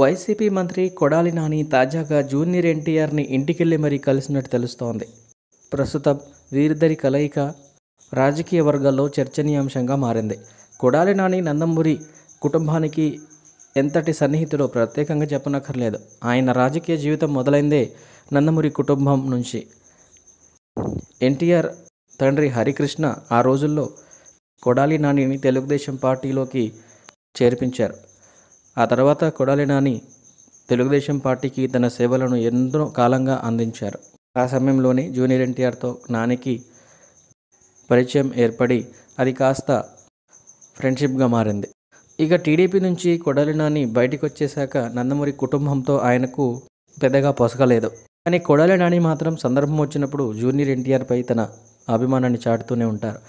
YCP మంత్రి కొడాలి నాని తాజాగా junior ఎన్టీఆర్ని ఇంటికెళ్ళి మరీ కలిసినట్టు తెలుస్తోంది. ప్రస్తుతం వీరిద్దరి కలయిక రాజకీయ వర్గాల్లో చర్చనీయాంశంగా మారింది. కొడాలి నాని నందమూరి కుటుంబానికి ఎంతటి సన్నిహితుడో ప్రత్యేకంగా చెప్పనక్కర్లేదు. ఆయన రాజకీయ జీవితం మొదలైందే నందమూరి కుటుంబం నుంచి. ఎన్టీఆర్ తండ్రి హరికృష్ణ ఆ రోజుల్లో కొడాలి నానిని తెలుగుదేశం పార్టీలోకి చేర్పించారు. ఆ తర్వాత కొడాలి నాని తెలుగుదేశం పార్టీకి తన సేవలను ఎంతో కాలంగా అందించారు. ఆ సమయంలోనే జూనియర్ ఎన్టీఆర్తో నానికి పరిచయం ఏర్పడి అది కాస్త ఫ్రెండ్షిప్గా మారింది. ఇక టీడీపీ నుంచి కొడాలి నాని బయటకు వచ్చేశాక నందమూరి కుటుంబంతో ఆయనకు పెద్దగా పొసగలేదు. కానీ కొడాలి నాని మాత్రం సందర్భం వచ్చినప్పుడు జూనియర్ ఎన్టీఆర్పై తన అభిమానాన్ని చాటుతూనే ఉంటారు.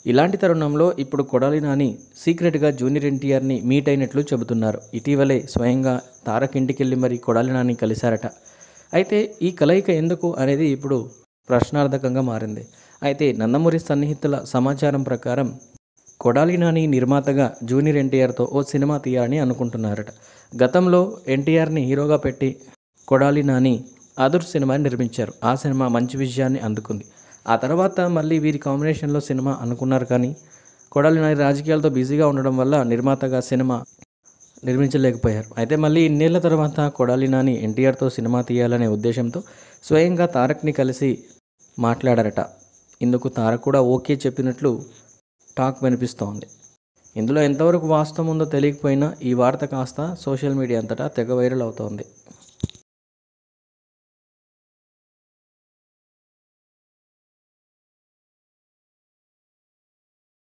ఇలాంటి తరుణంలో ఇప్పుడు కొడాలి నాని సీక్రెట్గా జూనియర్ ఎన్టీఆర్ని మీట్ అయినట్లు చెబుతున్నారు. ఇటీవలే స్వయంగా తారక్ ఇంటికెళ్ళి మరి కొడాలి నాని కలిశారట. అయితే ఈ కలయిక ఎందుకు అనేది ఇప్పుడు ప్రశ్నార్థకంగా మారింది. అయితే నందమూరి సన్నిహితుల సమాచారం ప్రకారం కొడాలి నాని నిర్మాతగా జూనియర్ ఎన్టీఆర్తో ఓ సినిమా తీయాలని అనుకుంటున్నారట. గతంలో ఎన్టీఆర్ని హీరోగా పెట్టి కొడాలి నాని అదుర్స్ సినిమాని నిర్మించారు. ఆ సినిమా మంచి విజయాన్ని అందుకుంది. ఆ తర్వాత మళ్ళీ వీరి కాంబినేషన్లో సినిమా అనుకున్నారు. కానీ కొడాలి నాని రాజకీయాలతో బిజీగా ఉండడం వల్ల నిర్మాతగా సినిమా నిర్మించలేకపోయారు. అయితే మళ్ళీ ఇన్నేళ్ల తర్వాత కొడాలి నాని ఎన్టీఆర్తో సినిమా తీయాలనే ఉద్దేశంతో స్వయంగా తారక్ని కలిసి మాట్లాడారట. ఇందుకు తారక్ కూడా ఓకే చెప్పినట్లు టాక్ వినిపిస్తోంది. ఇందులో ఎంతవరకు వాస్తవం ఉందో తెలియకపోయినా ఈ వార్త కాస్త సోషల్ మీడియా అంతటా తెగ వైరల్ అవుతోంది.